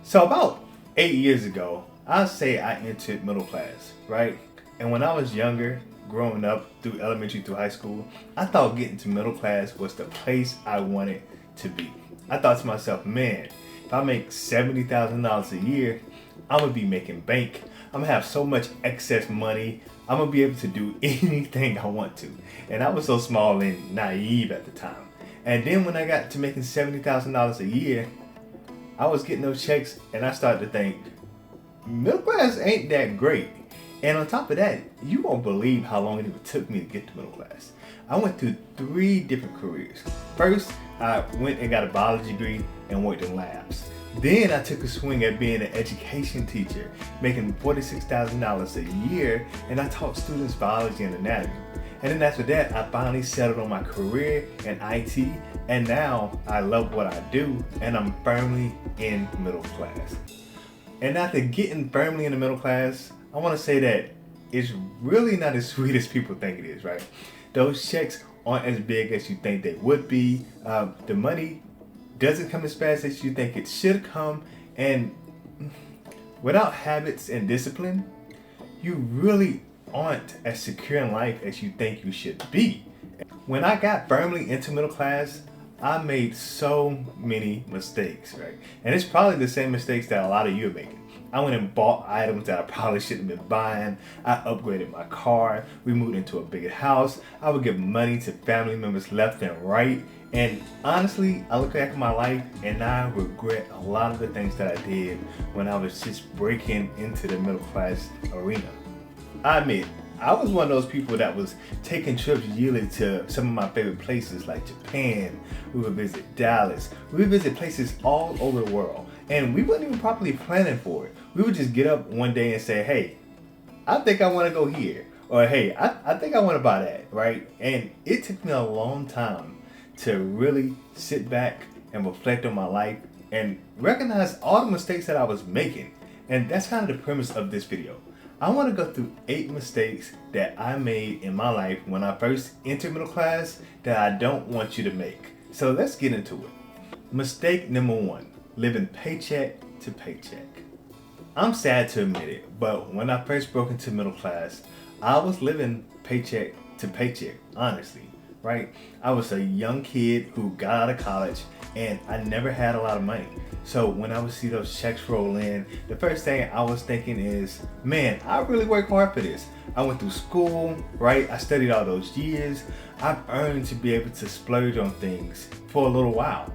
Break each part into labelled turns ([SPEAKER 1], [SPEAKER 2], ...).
[SPEAKER 1] So about 8 years ago, I'd say I entered middle class, right? And when I was younger, growing up through elementary through high school, I thought getting to middle class was the place I wanted to be. I thought to myself, man, if I make $70,000 a year, I'm gonna be making bank. I'm gonna have so much excess money. I'm gonna be able to do anything I want to. And I was so small and naive at the time. And then when I got to making $70,000 a year, I was getting those checks and I started to think, middle class ain't that great. And on top of that, you won't believe how long it even took me to get to middle class. I went through 3 different careers. First, I went and got a biology degree and worked in labs. Then I took a swing at being an education teacher, making $46,000 a year, and I taught students biology and anatomy. And then after that, I finally settled on my career in IT, and now I love what I do, and I'm firmly in middle class. And after getting firmly in the middle class, I want to say that it's really not as sweet as people think it is, right? Those checks aren't as big as you think they would be. The money doesn't come as fast as you think it should come, and without habits and discipline, you really aren't as secure in life as you think you should be. When I got firmly into middle class, I made so many mistakes, right? And it's probably the same mistakes that a lot of you are making. I went and bought items that I probably shouldn't have been buying. I upgraded my car. We moved into a bigger house. I would give money to family members left and right. And honestly, I look back at my life and I regret a lot of the things that I did when I was just breaking into the middle class arena. I admit, I was one of those people that was taking trips yearly to some of my favorite places like Japan. We would visit Dallas. We would visit places all over the world. And we wasn't even properly planning for it. We would just get up one day and say, hey, I think I want to go here. Or hey, I think I want to buy that, right? And it took me a long time to really sit back and reflect on my life and recognize all the mistakes that I was making. And that's kind of the premise of this video. I want to go through 8 mistakes that I made in my life when I first entered middle class that I don't want you to make. So let's get into it. Mistake number 1, living paycheck to paycheck. I'm sad to admit it, but when I first broke into middle class, I was living paycheck to paycheck, honestly, right? I was a young kid who got out of college and I never had a lot of money. So when I would see those checks roll in, the first thing I was thinking is, man, I really worked hard for this. I went through school, right? I studied all those years. I've earned to be able to splurge on things for a little while.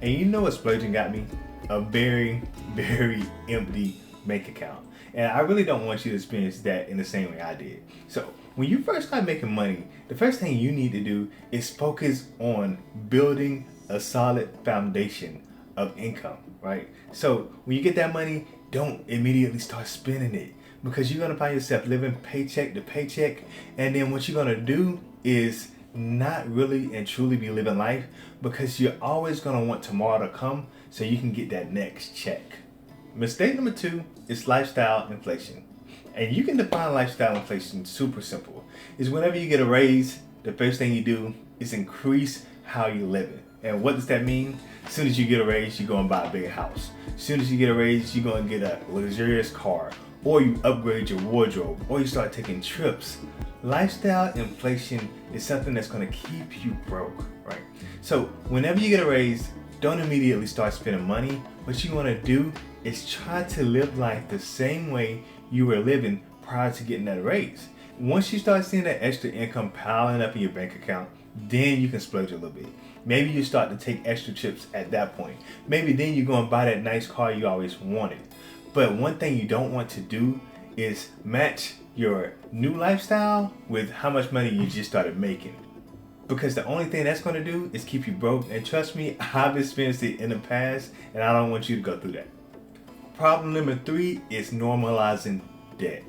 [SPEAKER 1] And you know what splurging got me? A very, very empty bank account. And I really don't want you to experience that in the same way I did. So when you first start making money, the first thing you need to do is focus on building a solid foundation of income, right? So when you get that money, don't immediately start spending it, because you're gonna find yourself living paycheck to paycheck. And then what you're gonna do is not really and truly be living life, because you're always gonna want tomorrow to come so you can get that next check. Mistake number 2 is lifestyle inflation. And you can define lifestyle inflation super simple. Is whenever you get a raise, the first thing you do is increase how you're living. And what does that mean? As soon as you get a raise, you go and buy a bigger house. As soon as you get a raise, you go and get a luxurious car, or you upgrade your wardrobe, or you start taking trips. Lifestyle inflation is something that's going to keep you broke, right? So whenever you get a raise, don't immediately start spending money. What you want to do is try to live life the same way you were living prior to getting that raise. Once you start seeing that extra income piling up in your bank account, then you can splurge a little bit. Maybe you start to take extra trips at that point. Maybe then you go and buy that nice car you always wanted. But one thing you don't want to do is match your new lifestyle with how much money you just started making. Because the only thing that's going to do is keep you broke. And trust me, I've experienced it in the past, and I don't want you to go through that. Problem number 3 is normalizing debt.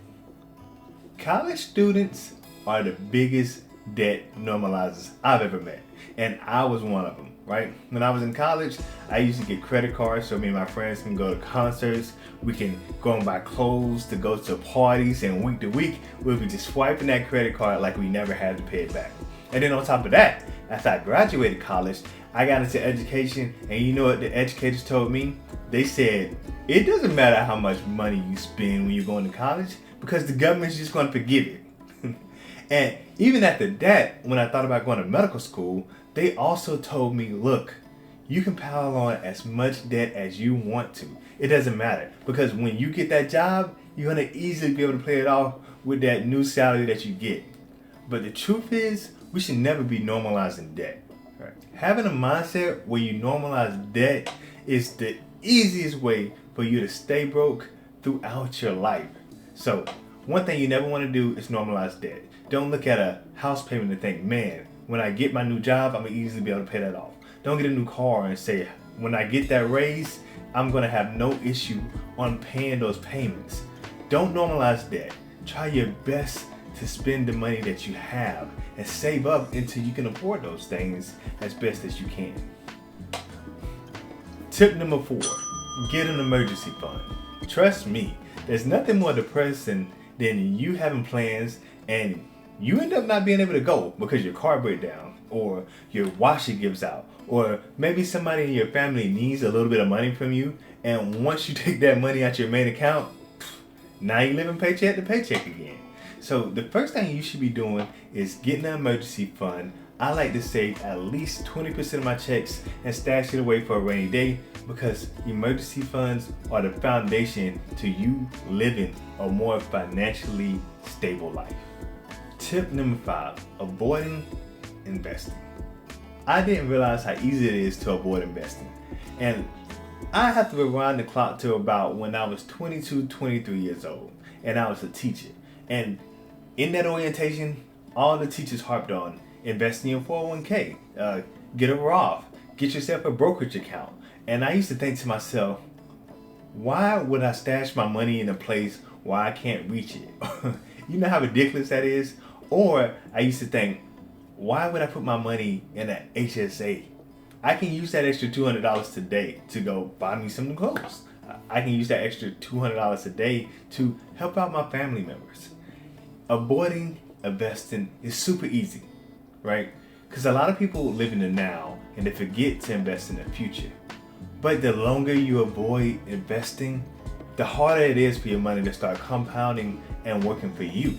[SPEAKER 1] College students are the biggest debt normalizers I've ever met. And I was one of them, right? When I was in college, I used to get credit cards so me and my friends can go to concerts. We can go and buy clothes to go to parties, and week to week, we'll be just swiping that credit card like we never had to pay it back. And then on top of that, after I graduated college, I got into education, and you know what the educators told me? They said, It doesn't matter how much money you spend when you're going to college because the government's just going to forgive it. And even after that, when I thought about going to medical school, they also told me, look, you can pile on as much debt as you want to. It doesn't matter because when you get that job, you're going to easily be able to pay it off with that new salary that you get. But the truth is, we should never be normalizing debt. Right? Having a mindset where you normalize debt is the easiest way for you to stay broke throughout your life. So, one thing you never want to do is normalize debt. Don't look at a house payment and think, man, when I get my new job, I'm going to easily be able to pay that off. Don't get a new car and say, when I get that raise, I'm going to have no issue on paying those payments. Don't normalize debt. Try your best to spend the money that you have and save up until you can afford those things as best as you can. Tip number 4, get an emergency fund. Trust me, there's nothing more depressing than you having plans and you end up not being able to go because your car breaks down or your washer gives out or maybe somebody in your family needs a little bit of money from you, and once you take that money out your main account, now you're living paycheck to paycheck again. So the first thing you should be doing is getting an emergency fund. I like to save at least 20% of my checks and stash it away for a rainy day because emergency funds are the foundation to you living a more financially stable life. Tip number 5, avoiding investing. I didn't realize how easy it is to avoid investing. And I have to rewind the clock to about when I was 22, 23 years old and I was a teacher. And in that orientation, all the teachers harped on investing in 401k, get a Roth, get yourself a brokerage account. And I used to think to myself, why would I stash my money in a place where I can't reach it? You know how ridiculous that is? Or I used to think, why would I put my money in an HSA? I can use that extra $200 today to go buy me some new clothes. I can use that extra $200 a day to help out my family members. Avoiding investing is super easy, right? Because a lot of people live in the now and they forget to invest in the future. But the longer you avoid investing, the harder it is for your money to start compounding and working for you.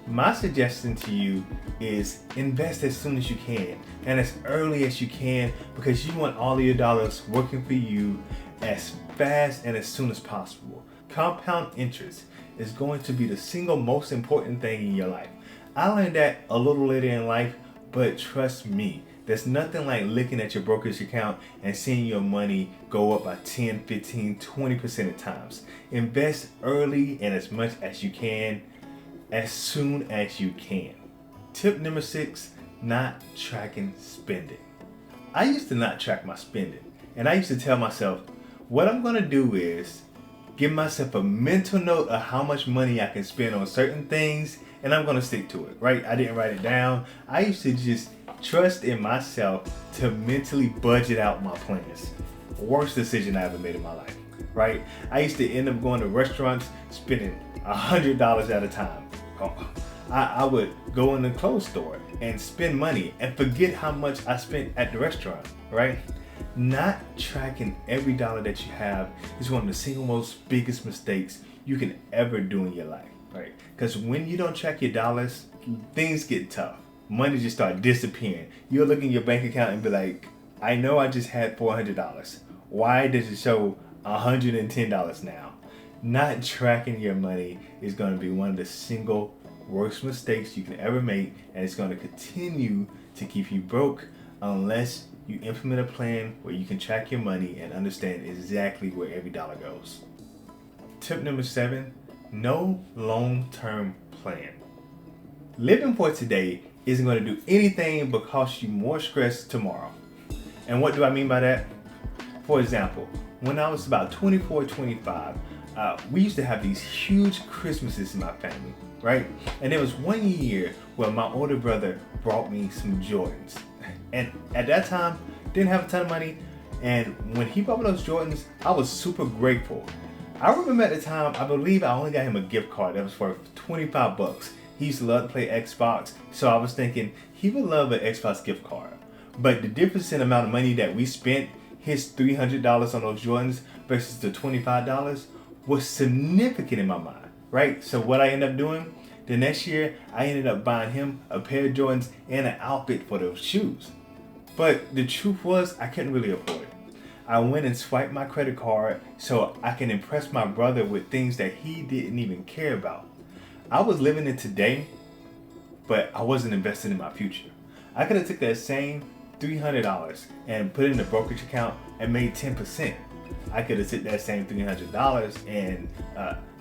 [SPEAKER 1] My suggestion to you is invest as soon as you can and as early as you can because you want all of your dollars working for you as fast and as soon as possible. Compound interest is going to be the single most important thing in your life. I learned that a little later in life, but trust me, there's nothing like looking at your brokerage account and seeing your money go up by 10, 15, 20% at times. Invest early and as much as you can, as soon as you can. Tip number 6, not tracking spending. I used to not track my spending, and I used to tell myself, what I'm gonna do is give myself a mental note of how much money I can spend on certain things, and I'm gonna stick to it, right? I didn't write it down. I used to just trust in myself to mentally budget out my plans. Worst decision I ever made in my life, right? I used to end up going to restaurants spending $100 at a time. I would go in the clothes store and spend money and forget how much I spent at the restaurant, right? Not tracking every dollar that you have is one of the single most biggest mistakes you can ever do in your life, right? Because when you don't track your dollars, things get tough. Money just start disappearing. You'll look in your bank account and be like, I know I just had $400. Why does it show $110 now? Not tracking your money is going to be one of the single worst mistakes you can ever make, and it's going to continue to keep you broke unless you implement a plan where you can track your money and understand exactly where every dollar goes. Tip number 7, no long-term plan. Living for today isn't going to do anything but cost you more stress tomorrow. And what do I mean by that? For example, when I was about 24, 25, we used to have these huge Christmases in my family, right? And there was one year where my older brother brought me some Jordans. And at that time, didn't have a ton of money. And when he bought me those Jordans, I was super grateful. I remember at the time, I believe I only got him a gift card that was for 25 bucks. He used to love to play Xbox, so I was thinking he would love an Xbox gift card. But the difference in the amount of money that we spent, his $300 on those Jordans versus the $25 was significant in my mind, right? So what I ended up doing, the next year, I ended up buying him a pair of Jordans and an outfit for those shoes. But the truth was, I couldn't really afford it. I went and swiped my credit card so I can impress my brother with things that he didn't even care about. I was living in today, but I wasn't investing in my future. I could have took that same $300 and put it in a brokerage account and made 10%. I could have took that same $300 and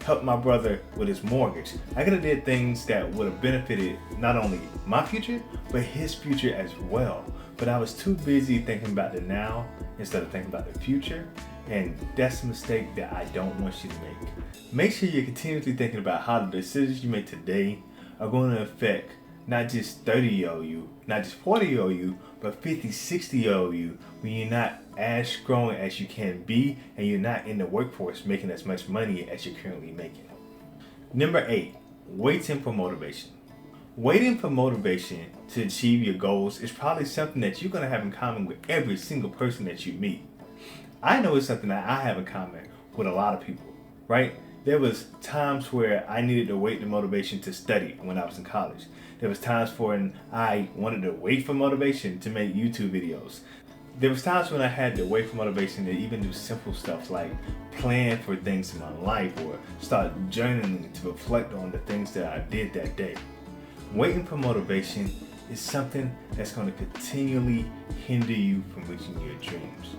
[SPEAKER 1] helped my brother with his mortgage. I could have did things that would have benefited not only my future, but his future as well. But I was too busy thinking about the now instead of thinking about the future. And that's a mistake that I don't want you to make. Make sure you're continuously thinking about how the decisions you make today are going to affect not just 30-year-old you, not just 40-year-old you, but 50, 60-year-old you when you're not as strong as you can be and you're not in the workforce making as much money as you're currently making. Number 8, waiting for motivation. Waiting for motivation to achieve your goals is probably something that you're going to have in common with every single person that you meet. I know it's something that I have in common with a lot of people, right? There was times where I needed to wait the motivation to study when I was in college. There was times when I wanted to wait for motivation to make YouTube videos. There was times when I had to wait for motivation to even do simple stuff like plan for things in my life or start journaling to reflect on the things that I did that day. Waiting for motivation is something that's going to continually hinder you from reaching your dreams.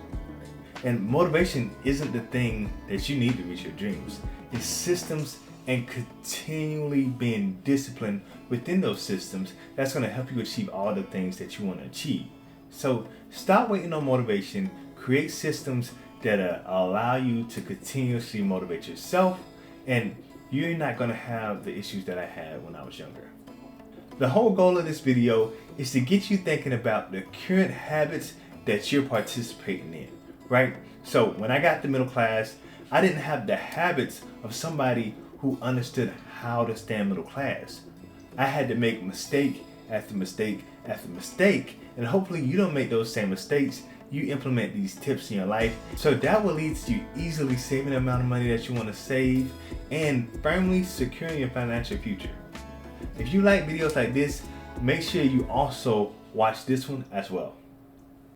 [SPEAKER 1] And motivation isn't the thing that you need to reach your dreams. It's systems and continually being disciplined within those systems that's going to help you achieve all the things that you want to achieve. So stop waiting on motivation, create systems that allow you to continuously motivate yourself, and you're not going to have the issues that I had when I was younger. The whole goal of this video is to get you thinking about the current habits that you're participating in, right? So when I got to middle class, I didn't have the habits of somebody who understood how to stay in middle class. I had to make mistake after mistake after mistake, and hopefully you don't make those same mistakes. You implement these tips in your life, so that will lead to you easily saving the amount of money that you want to save and firmly securing your financial future. If you like videos like this, make sure you also watch this one as well.